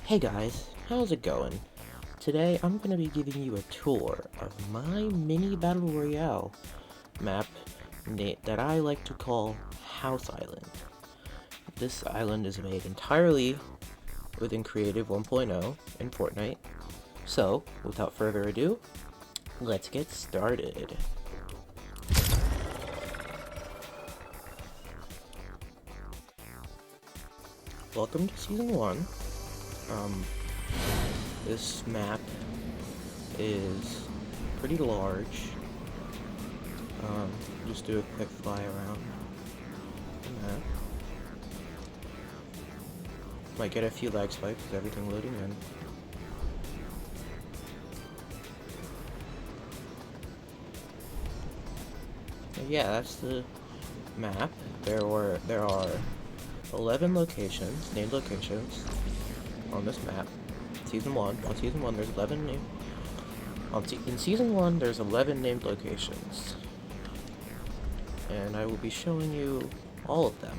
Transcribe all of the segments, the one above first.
Hey guys, how's it going? Today I'm going to be giving you a tour of my mini Battle Royale map that I like to call House Island. This island is made entirely within Creative 1.0 in Fortnite. So, without further ado, let's get started. Welcome to Season 1. This map is pretty large. Just do a quick fly around the map. Might get a few lag spikes with everything loading in. But yeah, that's the map. There are 11 locations, named locations, on this map. Season 1. On Season 1, there's 11 named. In Season 1, there's 11 named locations. And I will be showing you all of them.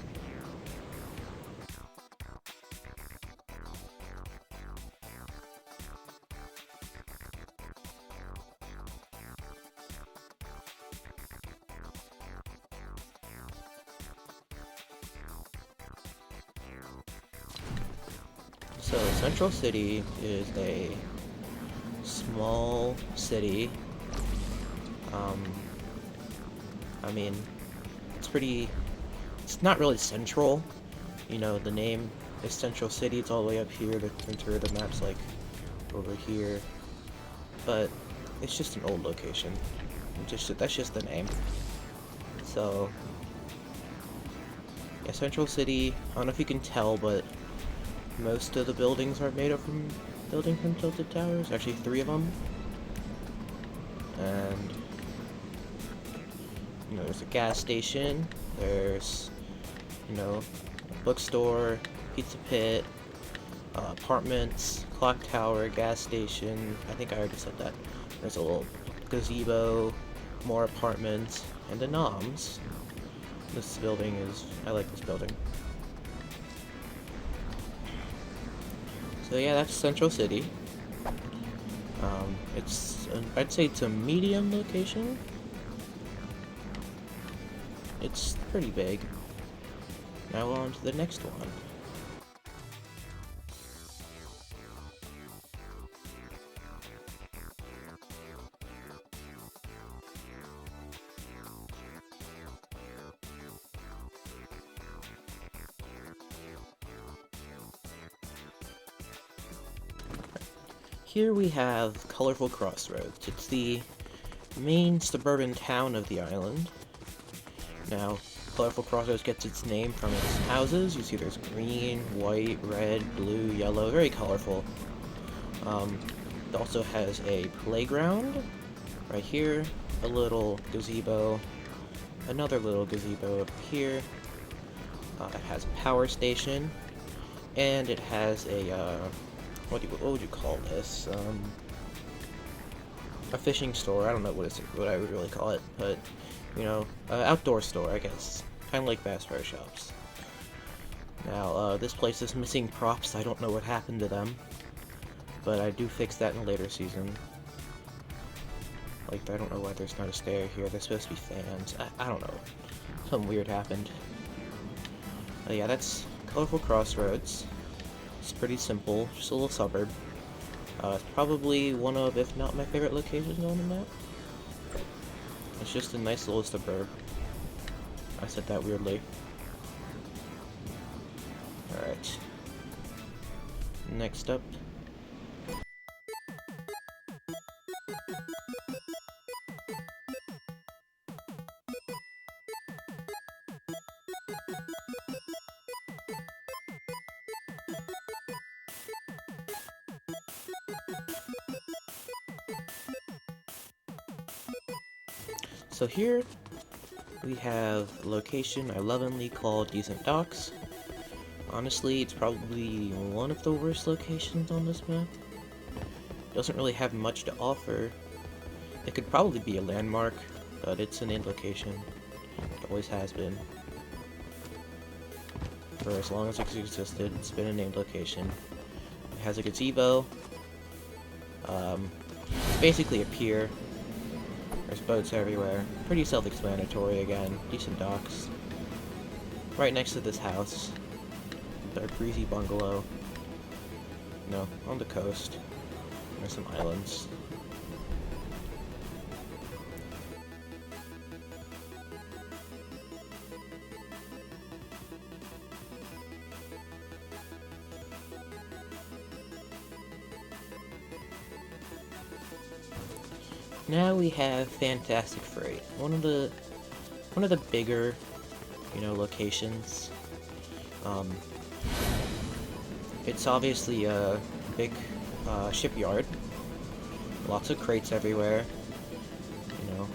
So, Central City is a small city. I mean, it's not really central. You know, the name is Central City, it's all the way up here, the center of the map's like over here. But it's just an old location. That's just the name. So, yeah, Central City, I don't know if you can tell, but most of the buildings are made up from tilted towers. Actually, 3 of them. And there's a gas station. There's a bookstore, pizza pit, apartments, clock tower, gas station. I think I already said that. There's a little gazebo, more apartments, and a noms. I like this building. So yeah, that's Central City. I'd say it's a medium location. It's pretty big. Now on to the next one. Here we have Colorful Crossroads. It's the main suburban town of the island. Now, Colorful Crossroads gets its name from its houses. You see there's green, white, red, blue, yellow, very colorful. It also has a playground right here, a little gazebo, another little gazebo up here. It has a power station, and it has a, what would you call this? A fishing store. I don't know what I would really call it, but outdoor store, I guess. Kind of like Bass Pro Shops. Now, this place is missing props. I don't know what happened to them, but I do fix that in a later season. Like, I don't know why there's not a stair here. There's supposed to be fans. I don't know. Something weird happened. Yeah, that's Colorful Crossroads. It's pretty simple. Just a little suburb. It's probably one of, if not my favorite locations on the map. It's just a nice little suburb. I said that weirdly. Alright. Next up. So here we have a location I lovingly call Decent Docks. Honestly, it's probably one of the worst locations on this map. Doesn't really have much to offer. It could probably be a landmark, but it's an named location. It always has been. For as long as it's existed, it's been a named location. It has a gazebo. It's basically a pier. There's boats everywhere. Pretty self-explanatory again. Decent docks. Right next to this house. Their breezy bungalow. You know, on the coast. There's some islands. Now we have Fantastic Freight, one of the bigger, you know, locations. It's obviously a big shipyard. Lots of crates everywhere. You know,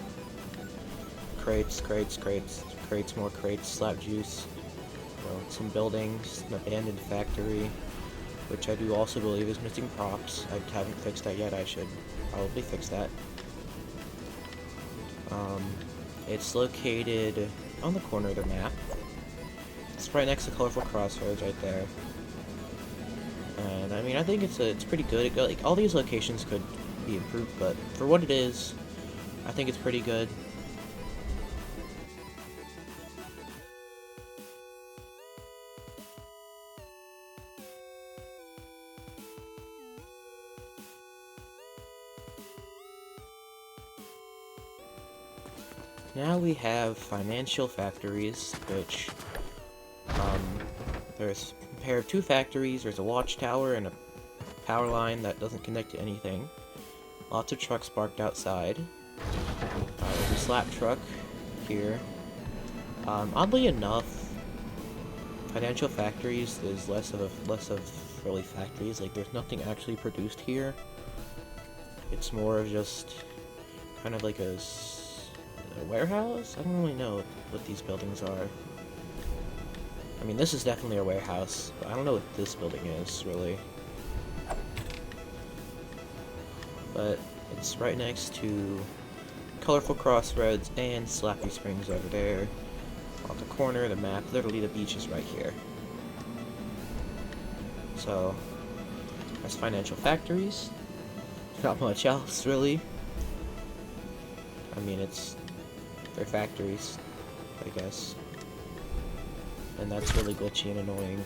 crates, more crates, slap juice. You know, some buildings, an abandoned factory, which I do also believe is missing props. I haven't fixed that yet. I should probably fix that. It's located on the corner of the map. It's right next to Colorful Crossroads right there. And I mean, I think it's pretty good. Like, all these locations could be improved, but for what it is, I think it's pretty good. Now we have financial factories, which, there's a pair of two factories, there's a watchtower and a power line that doesn't connect to anything. Lots of trucks parked outside. There's a slap truck here. Oddly enough, financial factories is less of really factories. Like, there's nothing actually produced here. It's more of just kind of like a warehouse? I don't really know what these buildings are. I mean, this is definitely a warehouse, but I don't know what this building is, really. But it's right next to Colorful Crossroads and Slappy Springs over there. On the corner of the map, literally the beach is right here. So, that's financial factories. Not much else, really. I mean, they're factories, I guess. And that's really glitchy and annoying.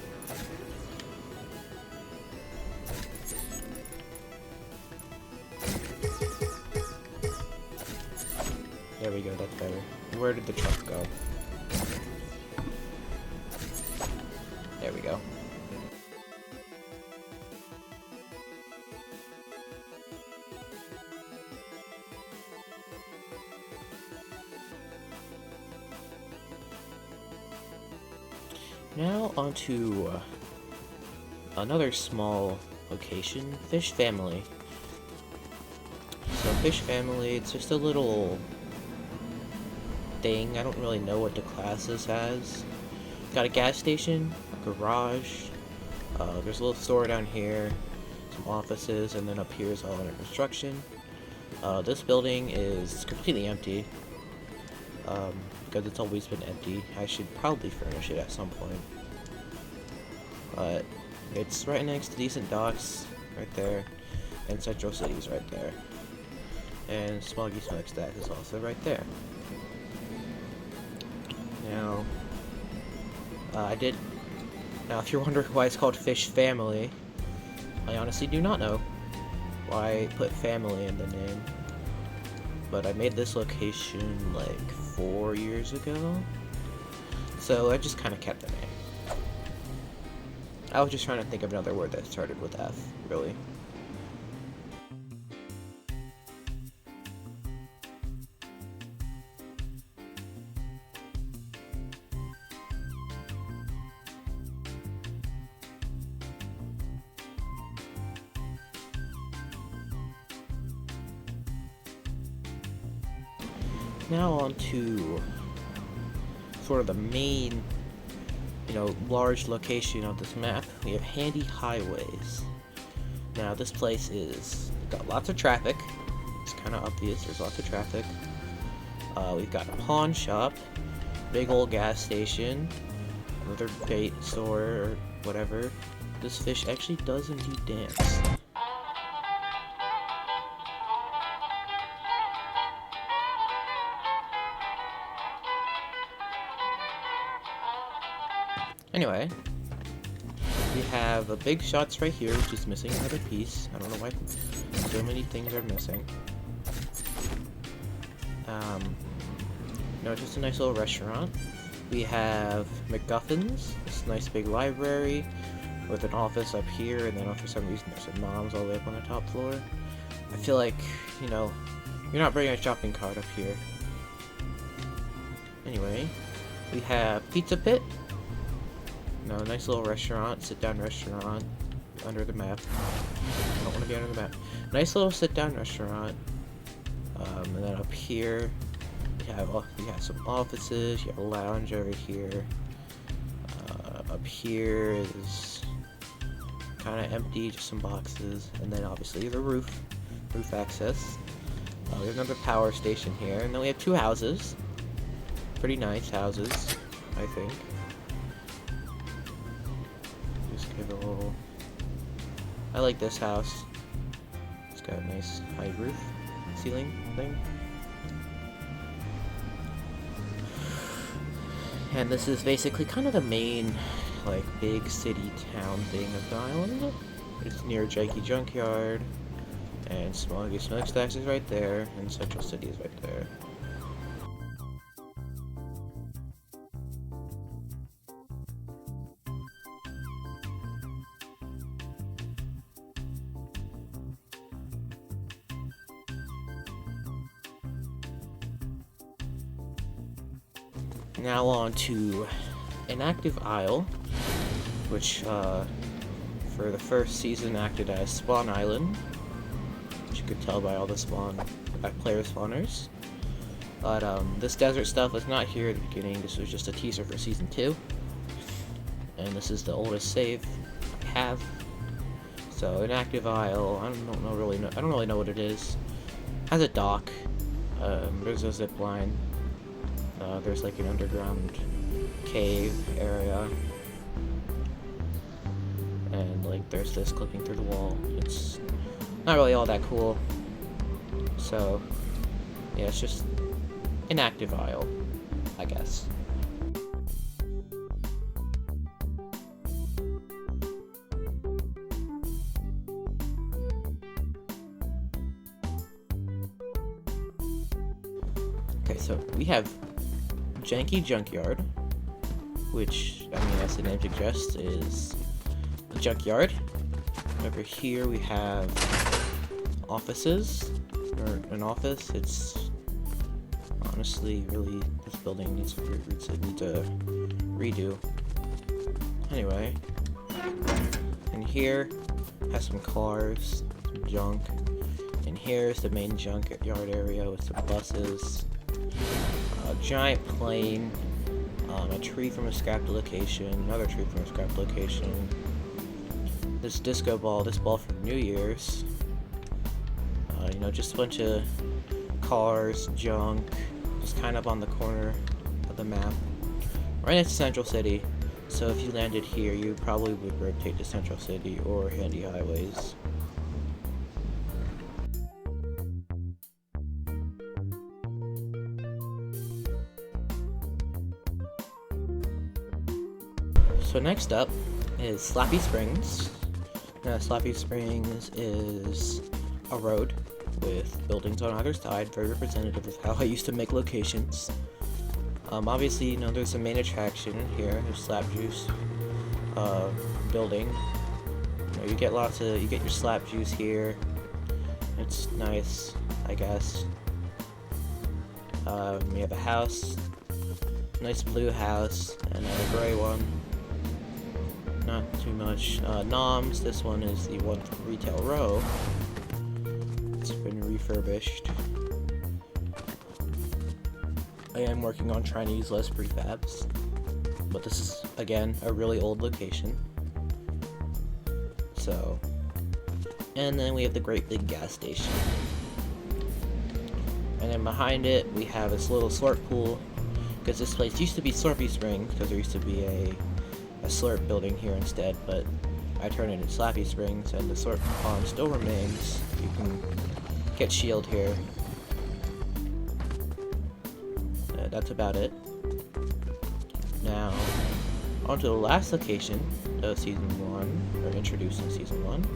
There we go, that's better. Where did the truck go? There we go. Now onto another small location, Fish Family. So Fish Family, it's just a little thing. I don't really know what the class this has. Got a gas station, a garage, there's a little store down here, some offices, and then up here is all under construction. This building is completely empty. Because it's always been empty. I should probably furnish it at some point. But it's right next to decent docks, right there, and Central City's right there. And Smoggy Smokestack is also right there. Now, now if you're wondering why it's called Fish Family, I honestly do not know why I put family in the name. But I made this location like 4 years ago, so I just kind of kept the name. I was just trying to think of another word that started with F, really. Now on to sort of the main, you know, large location of this map. We have Handy Highways. Now this place is got lots of traffic. It's kind of obvious. There's lots of traffic. We've got a pawn shop, big old gas station, another bait store or whatever, this fish actually does indeed dance. Anyway, we have a big shots right here, which is missing another piece. I don't know why so many things are missing. No, just a nice little restaurant. We have MacGuffins, this nice big library with an office up here, and then for some reason there's some moms all the way up on the top floor. I feel like, you know, you're not bringing a shopping cart up here. Anyway, we have Pizza Pit. No, nice little restaurant, sit-down restaurant under the map. I don't want to be under the map. Nice little sit-down restaurant. And then up here, you have some offices. You have a lounge over here. Up here is kind of empty, just some boxes, and then obviously the roof access. We have another power station here, and then we have two houses. Pretty nice houses, I think. Just give a little. I like this house. It's got a nice high roof, ceiling thing. And this is basically kind of the main, like, big city town thing of the island. It's near Janky Junkyard, and Smoggy Smokestacks is right there, and Central City is right there. Now on to an active isle, which for the first season acted as Spawn Island, which you could tell by all the player spawners. But this desert stuff was not here at the beginning. This was just a teaser for season 2, and this is the oldest save I have. So an active isle. I don't really know what it is. Has a dock. There's a zip line. There's like an underground cave area, and like there's this clipping through the wall. It's not really all that cool. So yeah, it's just an active isle, I guess. Okay, so we have Janky Junkyard, which, I mean, as the name suggests, is a junkyard. Over here we have offices, or an office. It's honestly really, this building needs a redo. Anyway, and here has some cars, some junk, and here's the main junkyard area with some buses. A giant plane, a tree from a scrapped location, another tree from a scrapped location, this disco ball, this ball from New Year's, you know, just a bunch of cars, junk, just kind of on the corner of the map, right next to Central City. So if you landed here, you probably would rotate to Central City or Handy Highways. So next up is Slappy Springs. Now, Slappy Springs is a road with buildings on either side, very representative of how I used to make locations. Obviously, you know, there's a main attraction here. There's Slap Juice building. You know, you get your Slap Juice here. It's nice, I guess. We have a house, nice blue house, and a gray one. Not too much. Noms, this one is the one from Retail Row. It's been refurbished. I am working on trying to use less prefabs, but this is, again, a really old location. So, and then we have the great big gas station. And then behind it, we have this little slurp pool, because this place used to be Slurpy Springs, because there used to be a slurp building here instead, but I turn it into Slappy Springs, and the sword pond still remains. You can get shield here. That's about it. Now, on to the last location of Season 1, or introduced in Season 1.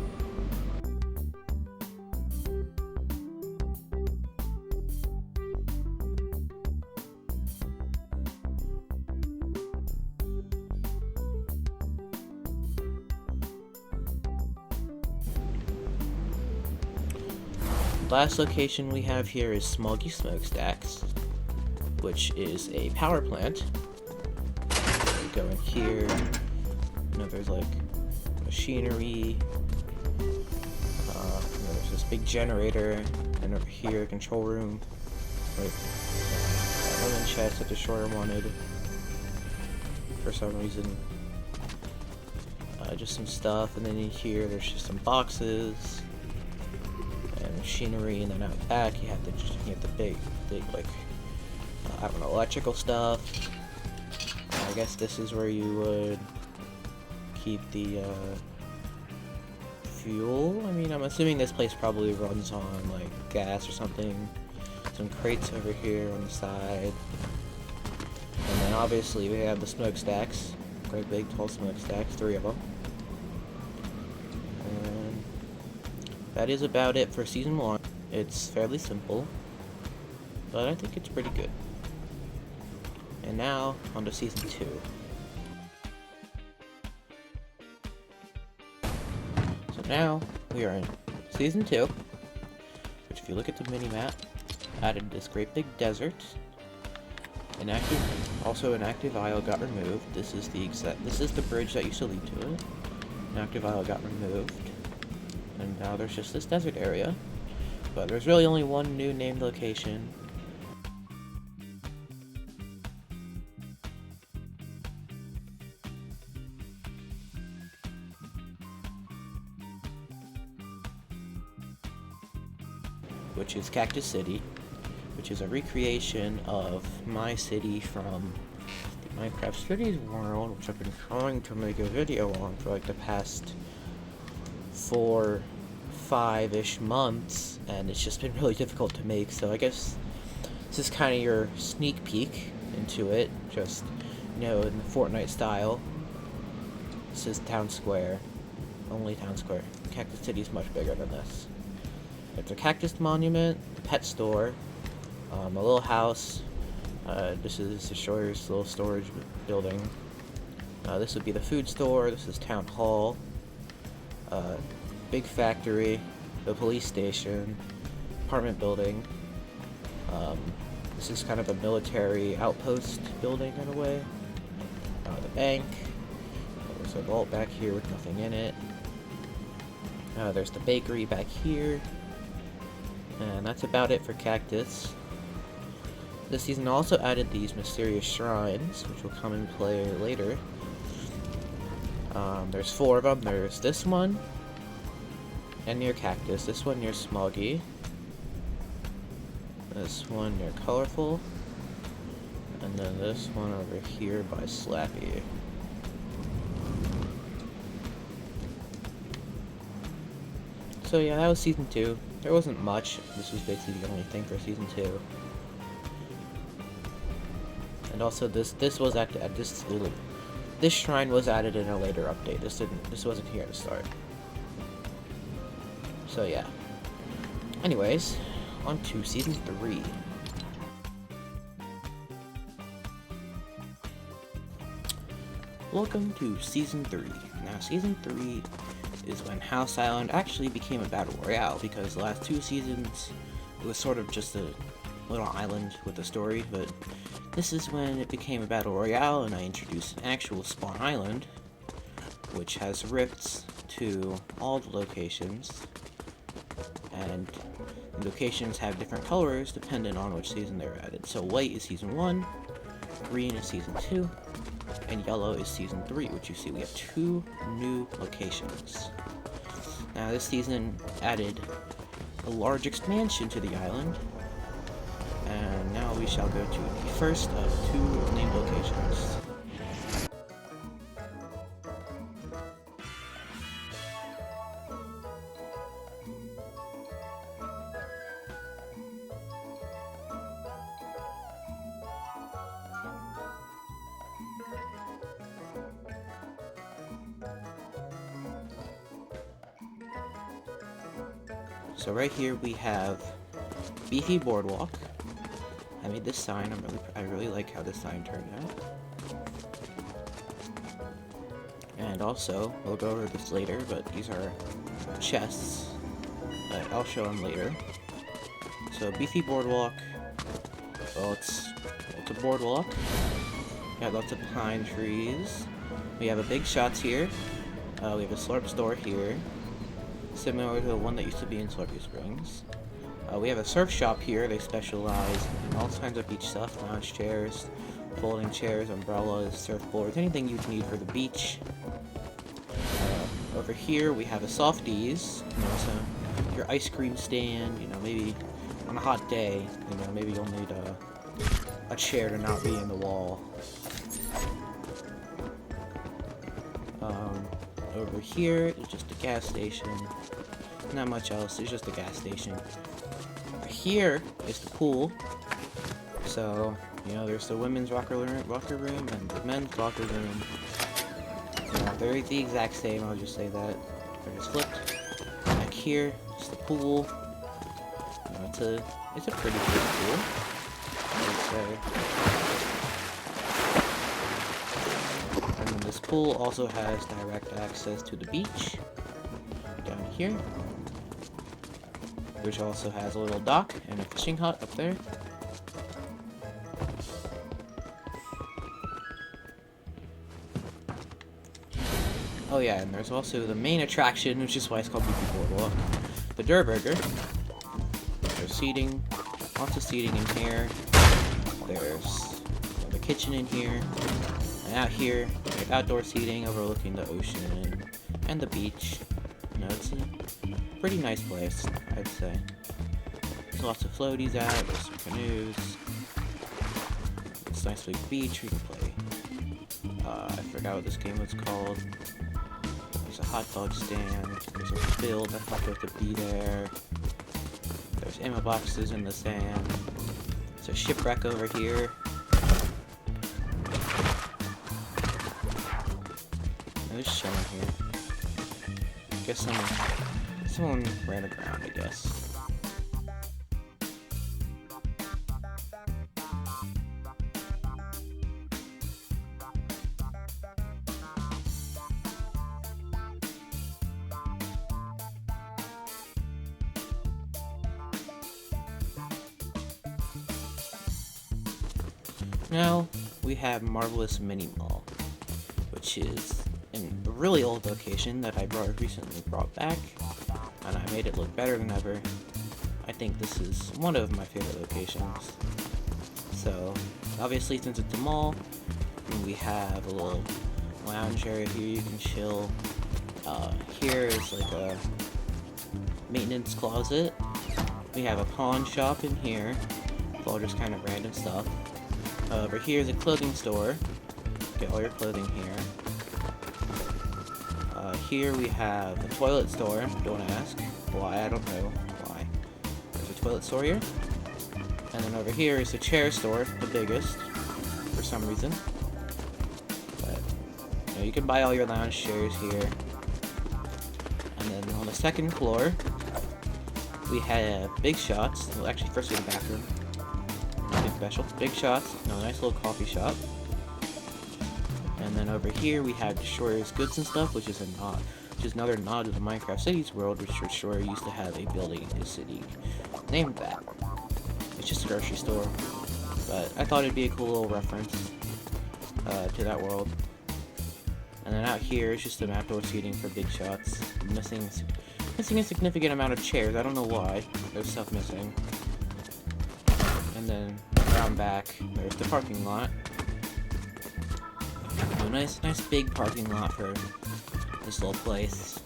Last location we have here is Smoggy Smokestacks, which is a power plant. You go in here, you know, there's like machinery, there's this big generator, and over here, control room, right, lemon chest that the Shore wanted, for some reason, just some stuff, and then in here, there's just some boxes, and machinery, and then out back, you have the big, like, I don't know, electrical stuff. I guess this is where you would keep the fuel. I mean, I'm assuming this place probably runs on like gas or something. Some crates over here on the side. And then obviously we have the smokestacks. Great big tall smokestacks, 3 of them. And that is about it for Season 1. It's fairly simple, but I think it's pretty good. And now, on to Season 2. So now, we are in Season 2, which if you look at the mini-map, added this great big desert. An active isle got removed. This is the bridge that used to lead to it. An active isle got removed. And now there's just this desert area. But there's really only one new named location. Which is Cactus City, which is a recreation of my city from the Minecraft Cities world, which I've been trying to make a video on for like the past 4-5-ish months, and it's just been really difficult to make, so I guess this is kind of your sneak peek into it, just, you know, in the Fortnite style. This is Town Square, only Town Square. Cactus City is much bigger than this. It's a cactus monument, a pet store, a little house. This is the Shore's little storage building. This would be the food store. This is Town Hall. Big factory, the police station, apartment building. This is kind of a military outpost building in a way. The bank. There's a vault back here with nothing in it. There's the bakery back here. And that's about it for Cactus. This season also added these mysterious shrines, which will come in play later. There's 4 of them. There's this one, and near Cactus. This one near Smoggy. This one near Colorful. And then this one over here by Slappy. So yeah, that was Season 2. There wasn't much. This was basically the only thing for Season 2. And also this was this shrine was added in a later update. This wasn't here to start. So yeah. Anyways, on to Season 3. Welcome to Season 3. Now Season 3 is when House Island actually became a Battle Royale, because the last 2 seasons it was sort of just a little island with a story, but this is when it became a Battle Royale and I introduced an actual spawn island, which has rifts to all the locations, and the locations have different colors depending on which season they're added. So white is Season 1, green is Season 2, and yellow is Season 3, which you see we have 2 new locations. Now this season added a large expansion to the island, and now we shall go to the first of 2 named locations. So right here we have Beefy Boardwalk. I made this sign. I really like how this sign turned out. And also, we'll go over this later, but these are chests. I'll show them later. So Beefy Boardwalk. Well, it's a boardwalk. Got lots of pine trees. We have a Big Shots here. We have a Slurp store here, similar to the one that used to be in Slurpy Springs. We have a surf shop here. They specialize in all kinds of beach stuff: lounge chairs, folding chairs, umbrellas, surfboards, anything you'd need for the beach. Over here we have a Softies, so your ice cream stand. Maybe on a hot day, maybe you'll need a chair to not be in the wall. Over here is just a gas station. Not much else. It's just a gas station. Over here is the pool. So, there's the women's locker room and the men's locker room. They're the exact same. I'll just say that. They're just flipped. Back here is the pool. It's a pretty big pool, I would say. And then this pool also has direct access to the beach down here, which also has a little dock and a fishing hut up there. Oh yeah, and there's also the main attraction, which is why it's called Beefy Boardwalk, the Durr Burger. There's seating, lots of seating in here. There's the kitchen in here. And out here, there's outdoor seating overlooking the ocean and the beach. It's a pretty nice place, I'd say. There's lots of floaties out, there's some canoes. It's a nice big beach, we can play. I forgot what this game was called. There's a hot dog stand, there's a build, I thought there to be there. There's ammo boxes in the sand. There's a shipwreck over here. There's chilling here. I guess someone ran aground, I guess. Now, we have Marvelous Mini Mall, which is in a really old location that I recently brought back, and I made it look better than ever. I think this is one of my favorite locations. So, obviously, since it's a mall, we have a little lounge area here you can chill. Here is like a maintenance closet. We have a pawn shop in here, with all just kind of random stuff. Over here is a clothing store. Get all your clothing here. Here we have a toilet store. Don't ask why. I don't know why. There's a toilet store here. And then over here is a chair store, the biggest, for some reason. But you can buy all your lounge chairs here. And then on the second floor, we have Big Shots. Well, actually, first we have the bathroom. Nothing special. Big Shots. Nice little coffee shop. And then over here we have Destroyer's Goods and Stuff, which is another nod to the Minecraft Cities world, which Destroyer used to have a building in his city named that. It's just a grocery store, but I thought it'd be a cool little reference to that world. And then out here is just some outdoor seating for Big Shots. Missing a significant amount of chairs. I don't know why. There's stuff missing. And then around back, there's the parking lot. A nice big parking lot for this little place.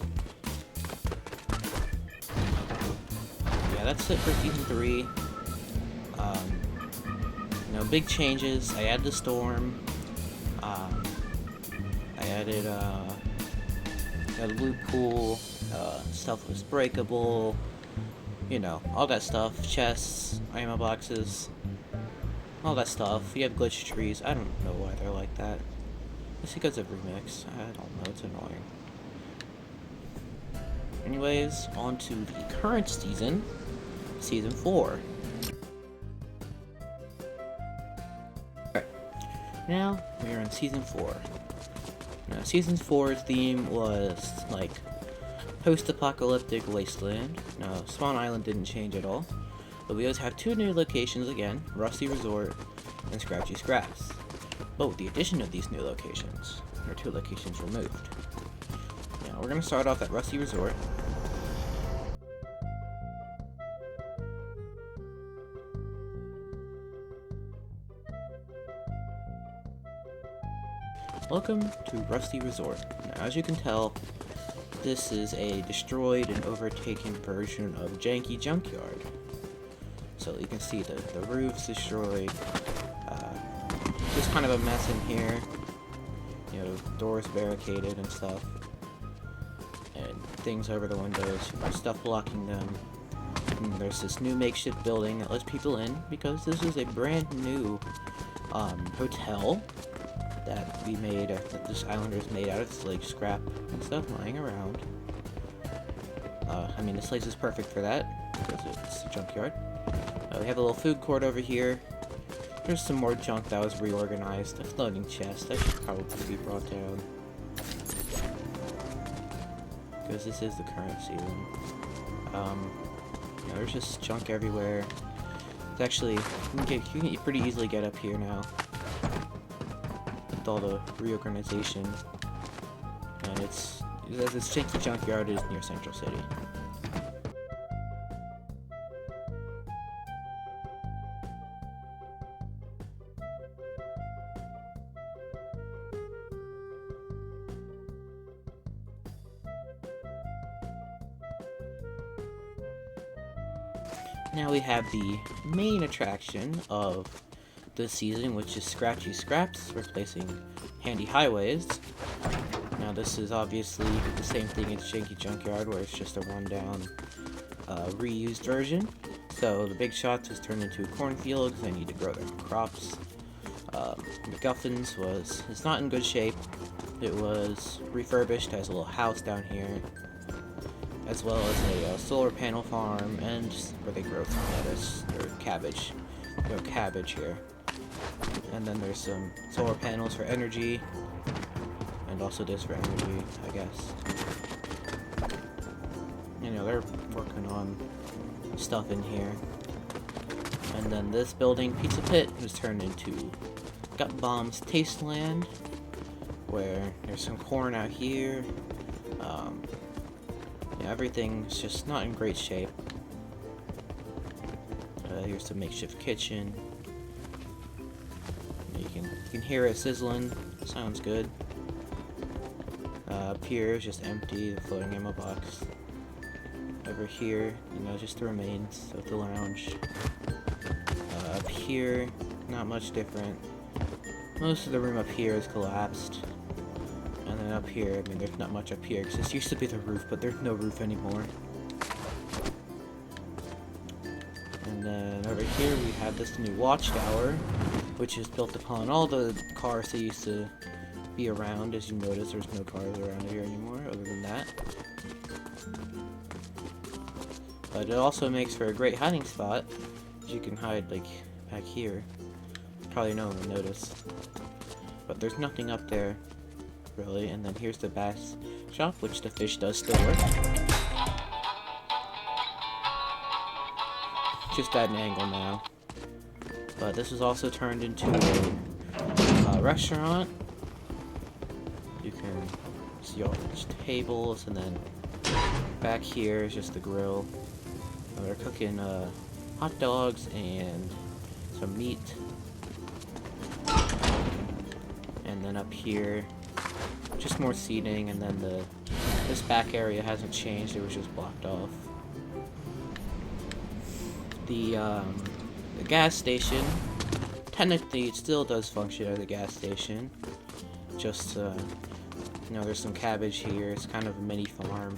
Yeah, that's it for Season 3. Big changes. I added the storm. I added a blue pool. Stuff was breakable. All that stuff. Chests, ammo boxes, all that stuff. You have glitch trees. I don't know why they're like that. It's because of remix. I don't know. It's annoying. Anyways, on to the current season, Season 4. Alright, now we are in Season 4. Now, Season 4's theme was, like, post-apocalyptic wasteland. Now, Spawn Island didn't change at all, but we always have 2 new locations again, Rusty Resort and Scratchy Scraps. But with the addition of these new locations, there are 2 locations removed. Now, we're going to start off at Rusty Resort. Welcome to Rusty Resort. Now, as you can tell, this is a destroyed and overtaken version of Janky Junkyard. So you can see the roof's destroyed, just kind of a mess in here, you know, doors barricaded and stuff, and things over the windows, stuff blocking them. And there's this new makeshift building that lets people in, because this is a brand new hotel that we made, that this Islanders made out of slate scrap and stuff lying around. I mean, this place is perfect for that, because it's a junkyard. We have a little food court over here. There's some more junk that was reorganized. A floating chest that should probably be brought down, because this is the current season. You know, there's just junk everywhere. It's actually, you can pretty easily get up here now with all the reorganization, and this Janky Junkyard is near Central City. Now we have the main attraction of this season, which is Scratchy Scraps, replacing Handy Highways. Now this is obviously the same thing as Janky Junkyard, where it's just a rundown, reused version. So the Big Shots was turned into cornfields. They need to grow their crops. McGuffin's it's not in good shape. It was refurbished as a little house down here, as well as a solar panel farm, and where they grow some lettuce or cabbage. Grow cabbage here. And then there's some solar panels for energy, and also this for energy, I guess. You know, they're working on stuff in here. And then this building, Pizza Pit, was turned into Gut Bomb's Tasteland, where there's some corn out here. Yeah, everything's just not in great shape. Here's the makeshift kitchen. You can hear it sizzling. Sounds good. Up here is just empty, the floating ammo box. Over here, you know, just the remains of the lounge. Up here, not much different. Most of the room up here is collapsed. And then up here, I mean, there's not much up here, because this used to be the roof, but there's no roof anymore. And then over here we have this new watchtower, which is built upon all the cars that used to be around. As you notice, there's no cars around here anymore, other than that. But it also makes for a great hiding spot, as you can hide, like, back here. Probably no one would notice. But there's nothing up there, really. And then here's the bass shop, which the fish does still work. Just at an angle now. But this is also turned into a restaurant. You can see all these tables, and then back here is just the grill. They're cooking hot dogs and some meat. And then up here, just more seating, and then this back area hasn't changed, it was just blocked off. The gas station, technically it still does function as a gas station. Just, you know, there's some cabbage here, it's kind of a mini farm.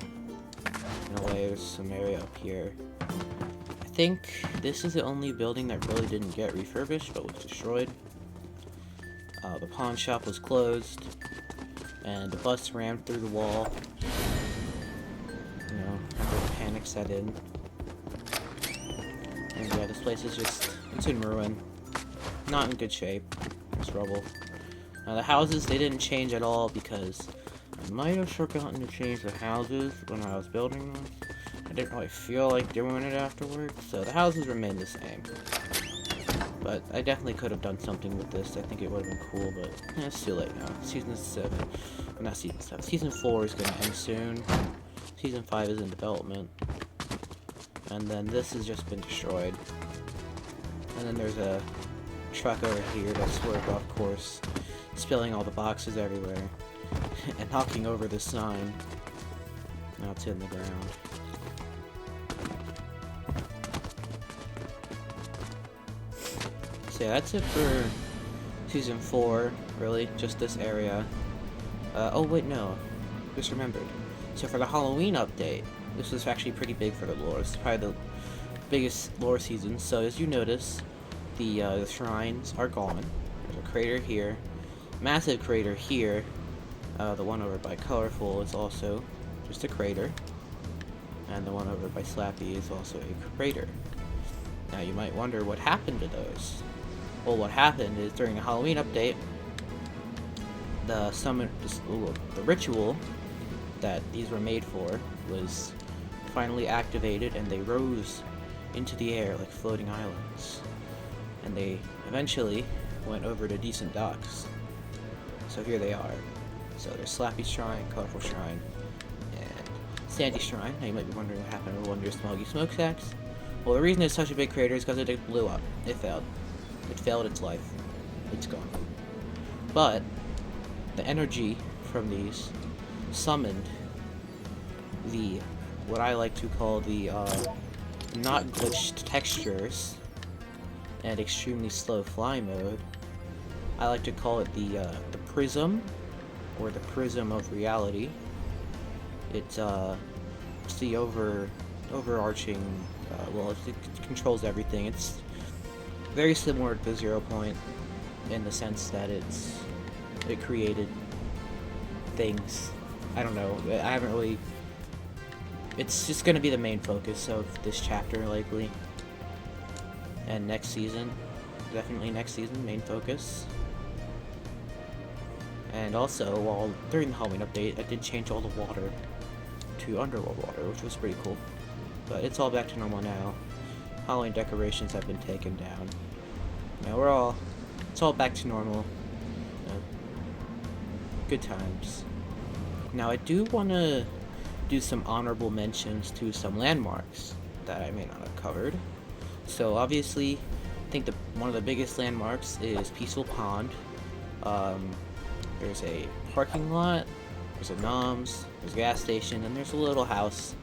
In a way, there's some area up here. I think this is the only building that really didn't get refurbished, but was destroyed. The pawn shop was closed, and the bus rammed through the wall. You know, panic set in. And yeah, this place is just, it's in ruin. Not in good shape. It's rubble. Now the houses, they didn't change at all because I might have forgotten to change the houses when I was building them. I didn't really feel like doing it afterwards, so the houses remain the same. But I definitely could have done something with this. I think it would have been cool, but it's too late now. Season 7, not Season 7, Season 4 is going to end soon. Season 5 is in development. And then this has just been destroyed. And then there's a truck over here that's swerved off course, spilling all the boxes everywhere, and knocking over the sign. Now it's in the ground. So yeah, that's it for Season 4, really, just this area. Oh wait, no, just remembered. So for the Halloween update, this was actually pretty big for the lore. It's probably the biggest lore season. So as you notice, the shrines are gone. There's a crater here, massive crater here. The one over by Colorful is also just a crater, and the one over by Slappy is also a crater. Now you might wonder what happened to those. Well, what happened is during the Halloween update, the ritual that these were made for was finally activated, and they rose into the air like floating islands. And they eventually went over to decent docks. So here they are. So there's Slappy Shrine, Colorful Shrine, and Sandy Shrine. Now you might be wondering what happened to one of your Smoggy Smokestacks. Well, the reason it's such a big crater is because it blew up. It failed. It failed its life. It's gone. But the energy from these summoned the, what I like to call the not glitched textures and extremely slow fly mode. I like to call it the prism, or the prism of reality. It's the overarching, well, it controls everything. It's very similar to 0 Point in the sense that it created things. I don't know, I haven't really, it's just going to be the main focus of this chapter likely, and next season, definitely next season, main focus. And also, while during the Halloween update, I did change all the water to underworld water, which was pretty cool. But it's all back to normal now. Halloween decorations have been taken down. Now it's all back to normal. Good times. Now I do want to do some honorable mentions to some landmarks that I may not have covered. So obviously, I think one of the biggest landmarks is Peaceful Pond. There's a parking lot, there's a Noms, there's a gas station, and there's a little house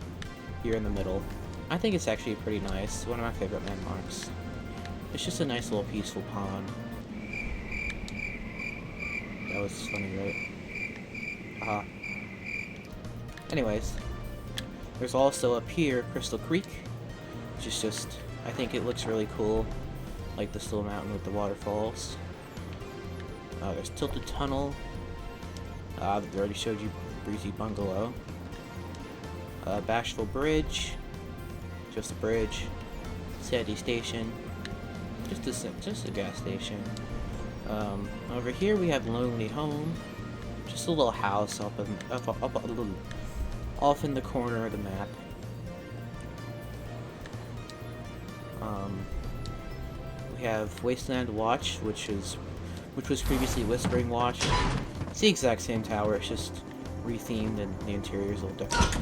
here in the middle. I think it's actually pretty nice. One of my favorite landmarks. It's just a nice little peaceful pond. That was funny, right? Anyways, there's also up here Crystal Creek, which is just, I think it looks really cool, like this little mountain with the waterfalls. There's Tilted Tunnel. I already showed you Breezy Bungalow. Bashful Bridge. Just a bridge. Sandy Station. Just a gas station. Over here we have Lonely Home. Just a little house off in the corner of the map. We have Wasteland Watch, which was previously Whispering Watch. It's the exact same tower, it's just rethemed and the interior is a little different.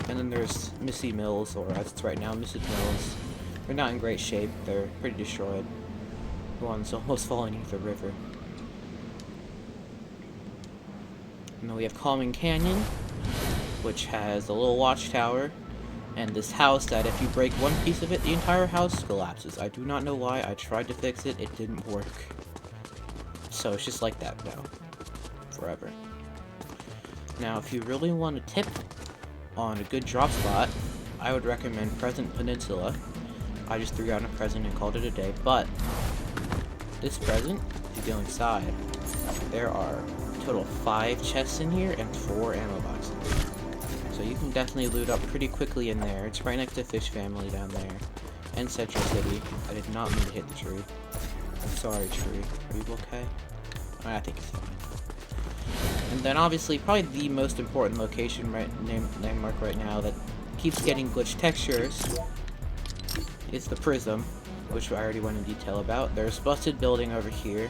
And then there's Missy Mills, or as it's right now, Mrs. Mills. They're not in great shape, they're pretty destroyed. One's almost falling into the river. And then we have Calming Canyon, which has a little watchtower, and this house that if you break one piece of it, the entire house collapses. I do not know why. I tried to fix it, it didn't work. So it's just like that now. Forever. Now, if you really want a tip on a good drop spot, I would recommend Present Peninsula. I just threw out a present and called it a day, but this present, if you go inside, there are a total of 5 chests in here and 4 ammo boxes. So So you can definitely loot up pretty quickly in there. It's right next to Fish Family down there. And Central City. I did not mean to hit the tree. I'm sorry, tree. Are you okay? I think it's fine. And then obviously, probably the most important location landmark right now that keeps getting glitched textures is the Prism, which I already went in detail about. There's a busted building over here,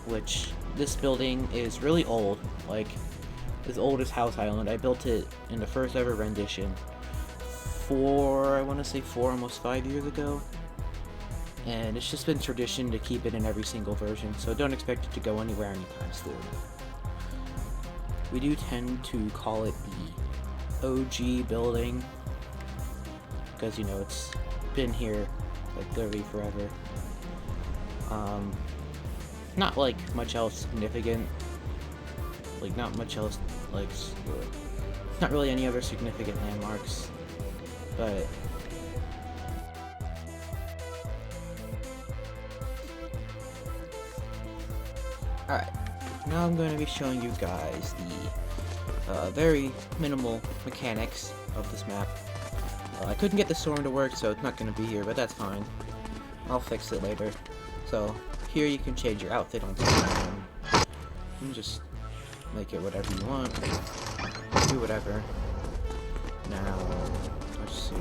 which this building is really old, like as old as House Island. I built it in the first ever rendition I want to say 4, almost 5 years ago. And it's just been tradition to keep it in every single version, so don't expect it to go anywhere anytime soon. We do tend to call it the OG building, because, you know, it's been here, like, literally forever. Not, like, much else significant. Like, not much else, like, not really any other significant landmarks, but alright, now I'm going to be showing you guys the very minimal mechanics of this map. I couldn't get the storm to work, so it's not going to be here, but that's fine. I'll fix it later. So, here you can change your outfit on time. You can just make it whatever you want. Do whatever. Now, let's see.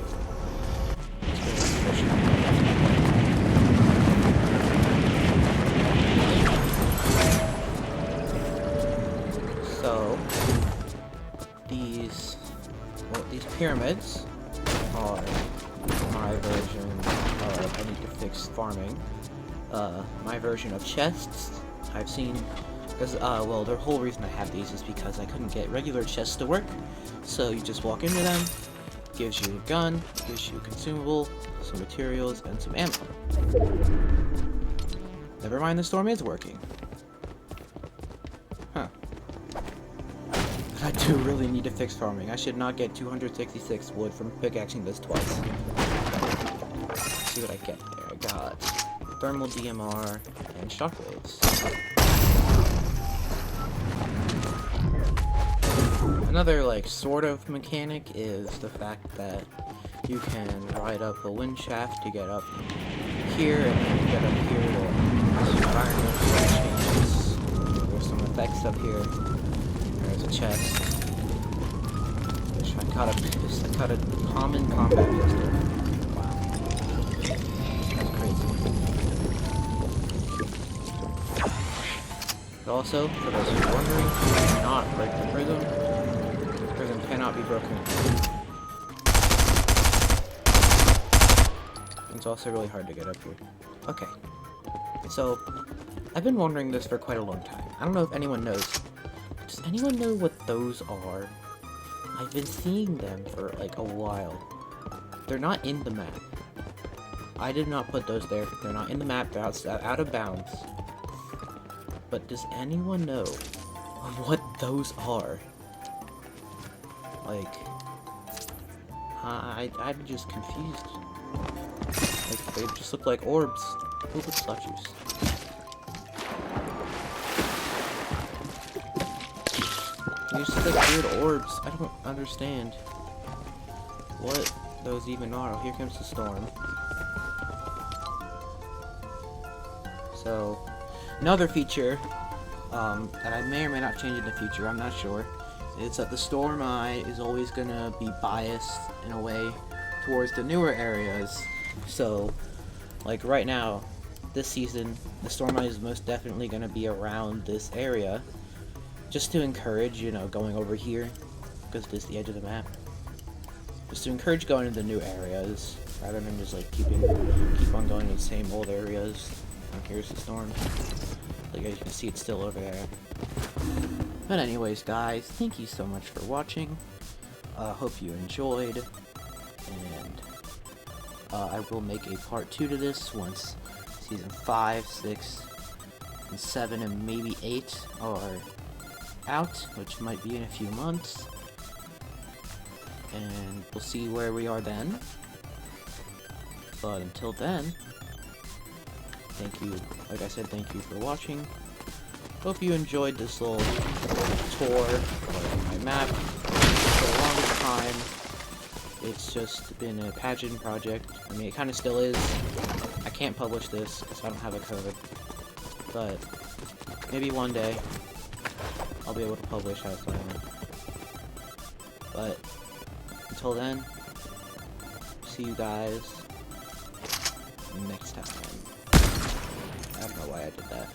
So, these pyramids are my version of, I need to fix farming, my version of chests. I've seen, because, well, the whole reason I have these is because I couldn't get regular chests to work, so you just walk into them, gives you a gun, gives you a consumable, some materials, and some ammo. Never mind, the storm is working. Huh. But I do really need to fix farming. I should not get 266 wood from pickaxing this twice. Let's see what I get there. I got thermal DMR and shockwaves. Another, like, sort of mechanic is the fact that you can ride up a wind shaft to get up here, and then get up here to environment changes. There's some effects up here. There's a chest. Which I caught a common combat pistol. Wow. That's crazy. But also, for those who are wondering, you cannot break the prism. The prism cannot be broken. It's also really hard to get up here. Okay. So, I've been wondering this for quite a long time. I don't know if anyone knows. Does anyone know what those are? I've been seeing them for, like, a while. They're not in the map. I did not put those there. They're not in the map. They're out of bounds. But does anyone know what those are? Like, I'm just confused. Like, they just look like orbs. Who would statues? They just look like weird orbs. I don't understand what those even are. Oh, here comes the storm. So, another feature that I may or may not change in the future, I'm not sure, is that the Storm Eye is always gonna be biased in a way towards the newer areas. So, like right now, this season, the Storm Eye is most definitely gonna be around this area, just to encourage, you know, going over here, because this is the edge of the map. Just to encourage going to the new areas, rather than just like keep on going to the same old areas. And here's the storm. Like, as you can see, it's still over there. But anyways, guys, thank you so much for watching. Hope you enjoyed, and I will make a part 2 to this once season 5, 6, and 7, and maybe 8 are out, which might be in a few months. And we'll see where we are then. But until then, thank you, like I said, thank you for watching. Hope you enjoyed this little tour of my map. For the longest It's just been a pageant project. I mean, it kind of still is. I can't publish this because I don't have a code. But maybe one day I'll be able to publish House Island. But until then, see you guys next time. I don't know why I did that.